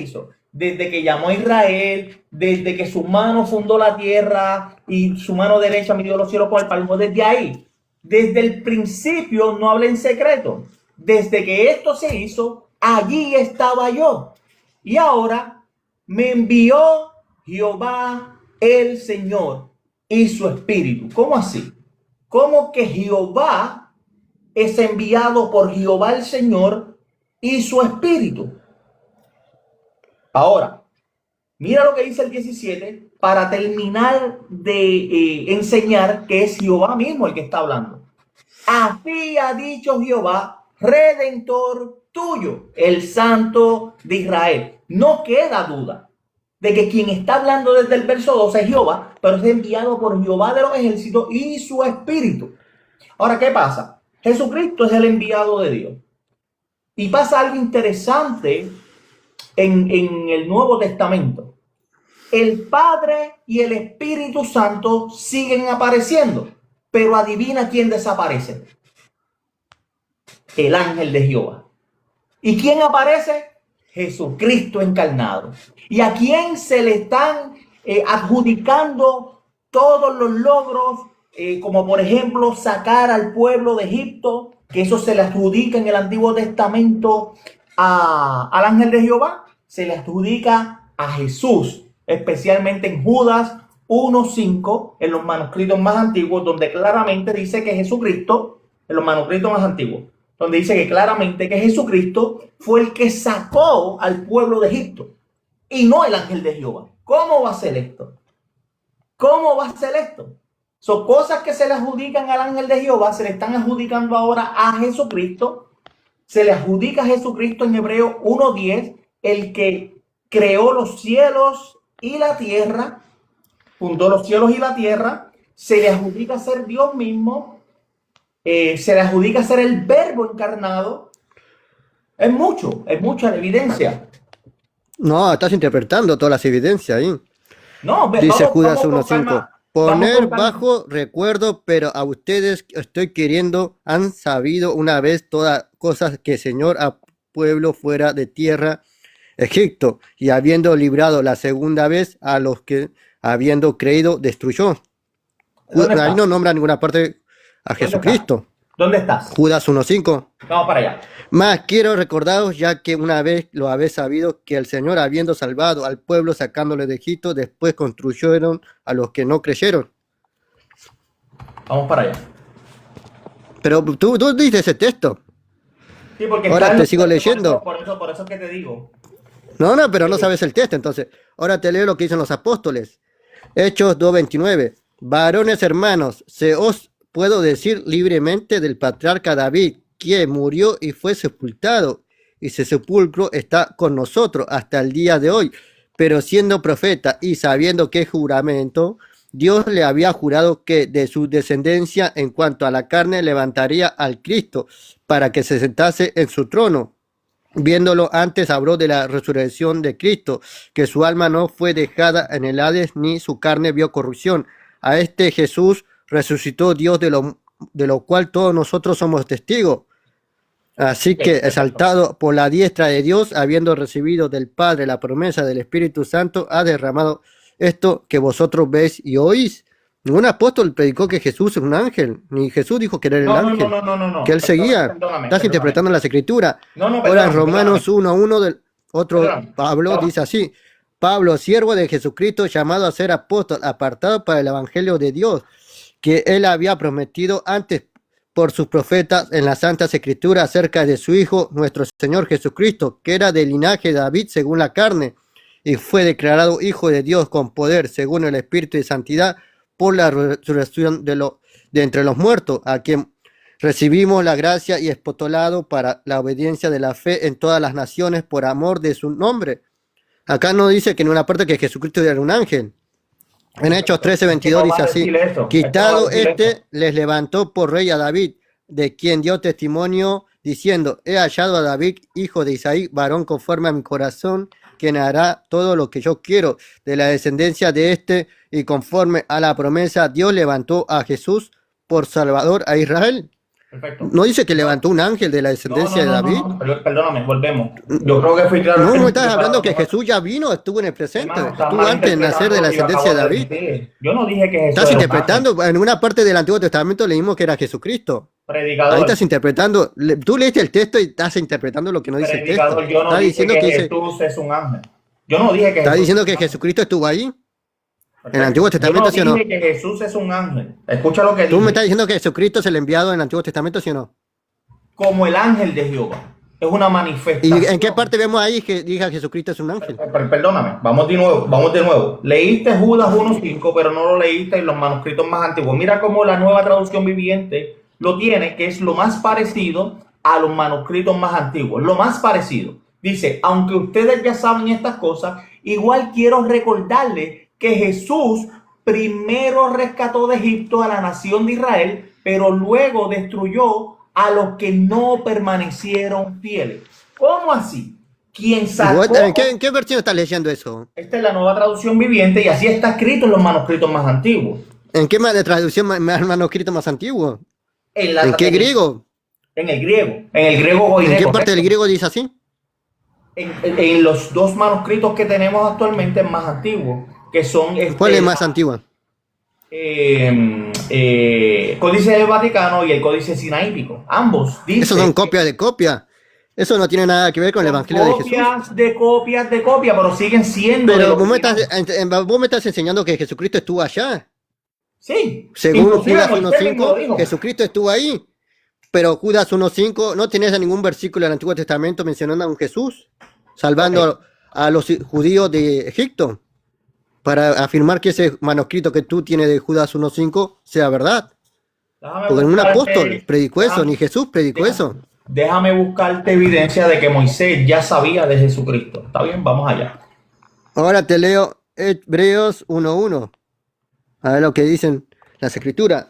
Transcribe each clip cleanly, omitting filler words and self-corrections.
hizo? Desde que llamó a Israel, desde que su mano fundó la tierra y su mano derecha midió los cielos con el palmo, desde ahí. Desde el principio no hablé en secreto. Desde que esto se hizo, allí estaba yo. Y ahora me envió Jehová el Señor y su espíritu. ¿Cómo así? ¿Cómo que Jehová es enviado por Jehová el Señor y su espíritu? Ahora, mira lo que dice el 17 para terminar de enseñar que es Jehová mismo el que está hablando. Así ha dicho Jehová, Redentor tuyo, el Santo de Israel. No queda duda de que quien está hablando desde el verso 12 es Jehová, pero es enviado por Jehová de los ejércitos y su espíritu. Ahora, ¿qué pasa? Jesucristo es el enviado de Dios. Y pasa algo interesante en el Nuevo Testamento. El Padre y el Espíritu Santo siguen apareciendo, pero adivina quién desaparece. El ángel de Jehová. ¿Y quién aparece? Jesucristo encarnado. ¿Y a quién se le están adjudicando todos los logros? Como por ejemplo sacar al pueblo de Egipto, que eso se le adjudica en el Antiguo Testamento al ángel de Jehová. Se le adjudica a Jesús, especialmente en Judas 1:5, en los manuscritos más antiguos, donde claramente dice que Jesucristo, en los manuscritos más antiguos, donde dice que claramente que Jesucristo fue el que sacó al pueblo de Egipto y no el ángel de Jehová. ¿Cómo va a ser esto? ¿Cómo va a ser esto? Son cosas que se le adjudican al ángel de Jehová, se le están adjudicando ahora a Jesucristo. Se le adjudica a Jesucristo en Hebreo 1:10, el que creó los cielos y la tierra, fundó los cielos y la tierra. Se le adjudica ser Dios mismo. Se le adjudica ser el verbo encarnado. Es mucha la evidencia. No, estás interpretando todas las evidencias ahí. No, dice Judas 1:5. Poner bajo recuerdo, pero a ustedes estoy queriendo, han sabido una vez todas cosas que el Señor a pueblo fuera de tierra, Egipto, y habiendo librado la segunda vez a los que, habiendo creído, destruyó. Ahí no nombra ninguna parte a Jesucristo. ¿Dónde estás? Judas 1:5. Vamos para allá. Mas quiero recordaros, ya que una vez lo habéis sabido, que el Señor, habiendo salvado al pueblo sacándole de Egipto, después construyeron a los que no creyeron. Vamos para allá. Pero tú dices ese texto. Sí, porque ahora te sigo leyendo. Por eso es que te digo. No, pero no sabes el texto, entonces. Ahora te leo lo que dicen los apóstoles. Hechos 2:29. Varones hermanos, se os puedo decir libremente del patriarca David, que murió y fue sepultado, y su sepulcro está con nosotros hasta el día de hoy. Pero siendo profeta y sabiendo qué juramento, Dios le había jurado que de su descendencia en cuanto a la carne levantaría al Cristo para que se sentase en su trono. Viéndolo antes habló de la resurrección de Cristo, que su alma no fue dejada en el Hades ni su carne vio corrupción. A este Jesús resucitó Dios, de lo cual todos nosotros somos testigos. Así que, exaltado por la diestra de Dios, habiendo recibido del Padre la promesa del Espíritu Santo, ha derramado esto que vosotros veis y oís. Ningún apóstol predicó que Jesús es un ángel, ni Jesús dijo que era el ángel, que él seguía. Estás interpretando las Escrituras. Ahora en Romanos 1:1 del otro Pablo dice así: Pablo, siervo de Jesucristo, llamado a ser apóstol, apartado para el evangelio de Dios, que él había prometido antes por sus profetas en las santas escrituras acerca de su Hijo, nuestro Señor Jesucristo, que era del linaje de David según la carne, y fue declarado Hijo de Dios con poder, según el Espíritu de santidad, por la resurrección de entre los muertos, a quien recibimos la gracia y apostolado para la obediencia de la fe en todas las naciones por amor de su nombre. Acá no dice que en una parte que Jesucristo era un ángel. En Hechos 13:22 dice así: quitado les levantó por rey a David, de quien dio testimonio diciendo: he hallado a David, hijo de Isaí, varón conforme a mi corazón, quien hará todo lo que yo quiero. De la descendencia de y conforme a la promesa, Dios levantó a Jesús por Salvador a Israel. Perfecto. No dice que levantó un ángel de la descendencia de David. Perdóname, volvemos. Yo creo que fui claro. No, me estás hablando que Jesús ya vino, estuvo en el presente, Hermano, estás estuvo antes de nacer de malinterpretando la lo que yo descendencia acabo de de David. decir. Yo no dije que Jesús Estás era un ángel. interpretando, en una parte del Antiguo Testamento leímos que era Jesucristo. Ahí Predicador, estás interpretando, tú leíste el texto y estás interpretando lo que no dice el texto. predicador, yo no Estás dije diciendo que que dice, Jesús es un ángel. Yo no dije que estás Jesús diciendo es que un ángel. Jesucristo estuvo ahí, en el Perfecto. Antiguo Yo Testamento, no ¿sí o no? dije que Jesús es un ángel. Escucha lo que Tú me dije. estás diciendo que Jesucristo es el enviado en el Antiguo Testamento, ¿sí o no? Como el ángel de Jehová. Es una ¿Y manifestación. en qué parte vemos ahí que diga Jesucristo es un ángel? Perdóname, vamos de nuevo. Leíste Judas 1.5, pero no lo leíste en los manuscritos más antiguos. Mira cómo la Nueva Traducción Viviente lo tiene, que es lo más parecido a los manuscritos más antiguos. Lo más parecido. Dice, aunque ustedes ya saben estas cosas, igual quiero recordarles que Jesús primero rescató de Egipto a la nación de Israel, pero luego destruyó a los que no permanecieron fieles. ¿Cómo así? Quien sacó... ¿En qué versión estás leyendo eso? Esta es la Nueva Traducción Viviente y así está escrito en los manuscritos más antiguos. ¿En qué traducción manuscrito más antiguo? ¿En qué griego? En el griego. En el griego goiné, ¿En qué correcto. parte del griego dice así? En los dos manuscritos que tenemos actualmente más antiguos, que son... ¿Cuál es más antigua? Códice del Vaticano y el Códice Sinaítico. Ambos dicen... Esos son copias de copia. Eso no tiene nada que ver con el Evangelio de Jesús. Copias de copia, pero siguen siendo... Pero vos me estás enseñando que Jesucristo estuvo allá. Sí. Según Inclusive Judas Moisés mismo lo 1.5, dijo. Jesucristo estuvo ahí. Pero Judas 1.5, ¿no tenés ningún versículo del Antiguo Testamento mencionando a un Jesús salvando a los judíos de Egipto? Para afirmar que ese manuscrito que tú tienes de Judas 1.5 sea verdad. Porque ningún apóstol predicó eso, ni Jesús predicó eso. Déjame buscarte evidencia de que Moisés ya sabía de Jesucristo. ¿Está bien? Vamos allá. Ahora te leo Hebreos 1.1. A ver lo que dicen las escrituras.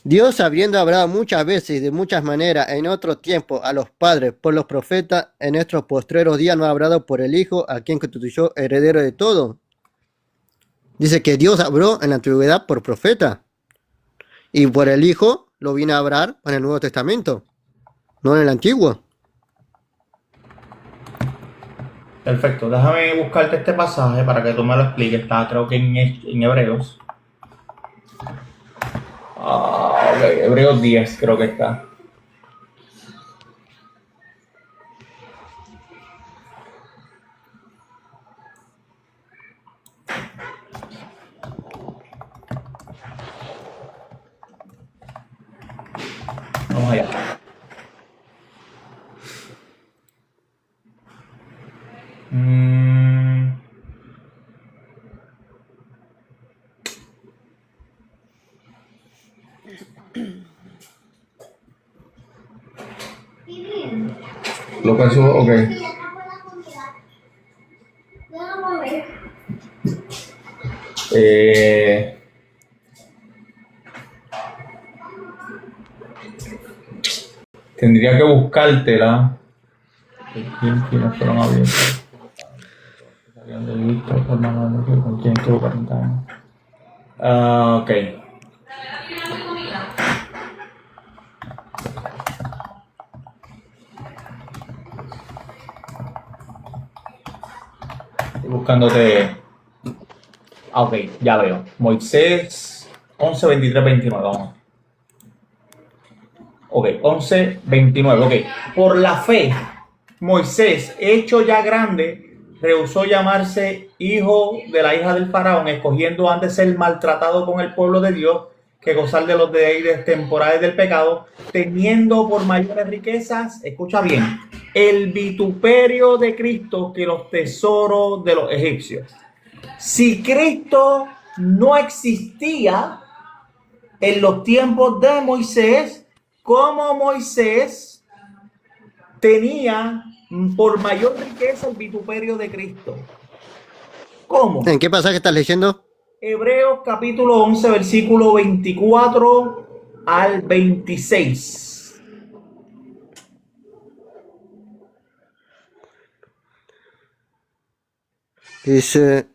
Dios, habiendo hablado muchas veces y de muchas maneras en otro tiempo a los padres por los profetas, en estos postreros días no ha hablado por el Hijo, a quien constituyó heredero de todo. Dice que Dios habló en la antigüedad por profeta. Y por el Hijo lo vino a hablar en el Nuevo Testamento, no en el Antiguo. Perfecto. Déjame buscarte este pasaje para que tú me lo expliques. Está creo que en Hebreos. Ok, Hebreos 10 creo que está. Vamos allá. Lo que subo, ok. Tendría que buscártela. ¿Quiénes fueron abiertos? ¿Con quién estuvo 40 años? Ok. Estoy buscándote. Ok, ya veo. Moisés 11, 23, 29. Vamos. Ok, 11, 29. Ok. Por la fe, Moisés, hecho ya grande, rehusó llamarse hijo de la hija del faraón, escogiendo antes ser maltratado con el pueblo de Dios que gozar de los deleites temporales del pecado, teniendo por mayores riquezas, escucha bien, el vituperio de Cristo que los tesoros de los egipcios. Si Cristo no existía en los tiempos de Moisés, ¿cómo Moisés tenía por mayor riqueza el vituperio de Cristo? ¿Cómo? ¿En qué pasaje estás leyendo? Hebreos capítulo 11, versículo 24 al 26. Dice,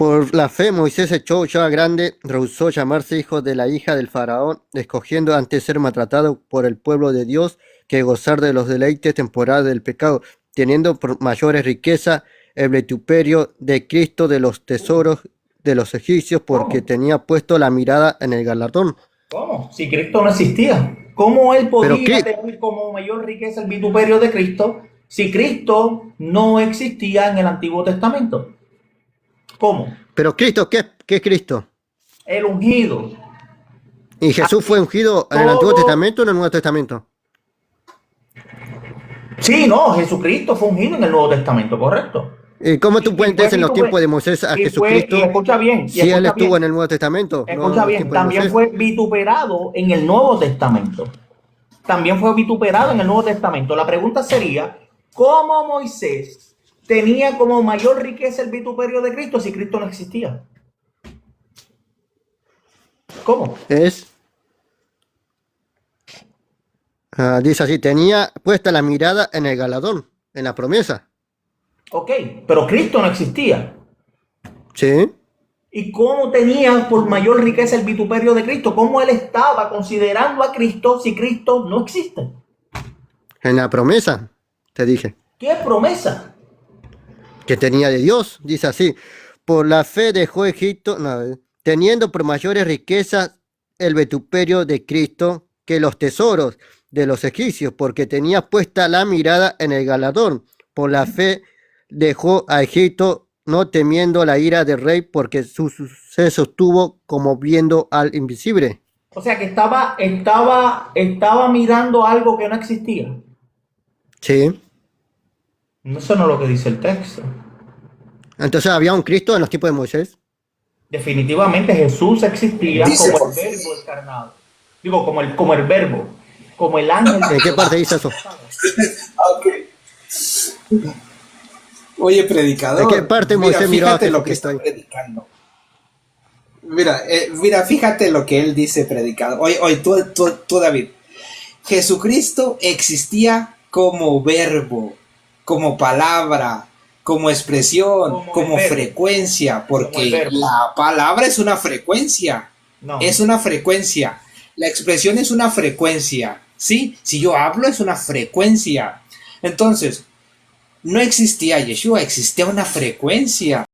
Por la fe, Moisés echó ya grande, rehusó llamarse hijo de la hija del faraón, escogiendo antes ser maltratado por el pueblo de Dios que gozar de los deleites temporales del pecado, teniendo por mayores riquezas el vituperio de Cristo de los tesoros de los egipcios, porque ¿Cómo? tenía puesto la mirada en el galardón. ¿Cómo? Si Cristo no existía. ¿Cómo él Pero podía tener como mayor riqueza el vituperio de Cristo si Cristo no existía en el Antiguo Testamento? ¿Cómo? Pero Cristo, ¿qué es Cristo? El ungido. ¿Y Jesús fue ungido en el Antiguo Todo. Testamento o en el Nuevo Testamento? Sí, no, Jesucristo fue ungido en el Nuevo Testamento, correcto. ¿Y cómo tú Y puedes fue en los tiempos de Moisés a y Jesucristo escucha bien, si él estuvo bien, en el Nuevo Testamento, no en escucha los bien, tiempos de también Moisés? fue vituperado en el Nuevo Testamento. También fue vituperado en el Nuevo Testamento. La pregunta sería, ¿cómo Moisés tenía como mayor riqueza el vituperio de Cristo si Cristo no existía? ¿Cómo? Dice así, tenía puesta la mirada en el galardón, en la promesa. Ok, pero Cristo no existía. Sí, ¿Y cómo tenía por mayor riqueza el vituperio de Cristo? ¿Cómo él estaba considerando a Cristo si Cristo no existe? en la promesa, te dije, ¿Qué promesa? que tenía de Dios. Dice así, por la fe dejó Egipto, no, teniendo por mayores riquezas el vituperio de Cristo que los tesoros de los egipcios, porque tenía puesta la mirada en el galardón. Por la fe dejó a Egipto, no temiendo la ira del rey, porque se sostuvo como viendo al invisible. O sea que estaba mirando algo que no existía. Sí. Eso no es lo que dice el texto. Entonces había un Cristo en los tiempos de Moisés. Definitivamente Jesús existía Dice, como el verbo encarnado. Digo, como el verbo, como el ángel. ¿En qué parte dice eso? ok. Oye, predicador. ¿En qué parte Moisés miró a fíjate lo que Jesucristo está ahí? predicando. Mira, fíjate lo que él dice predicado. Oye, tú, David. Jesucristo existía como verbo, como palabra, como expresión, como frecuencia, porque la palabra es una frecuencia. No. Es una frecuencia. La expresión es una frecuencia. ¿Sí? Si yo hablo es una frecuencia. Entonces, no existía Yeshua, existía una frecuencia.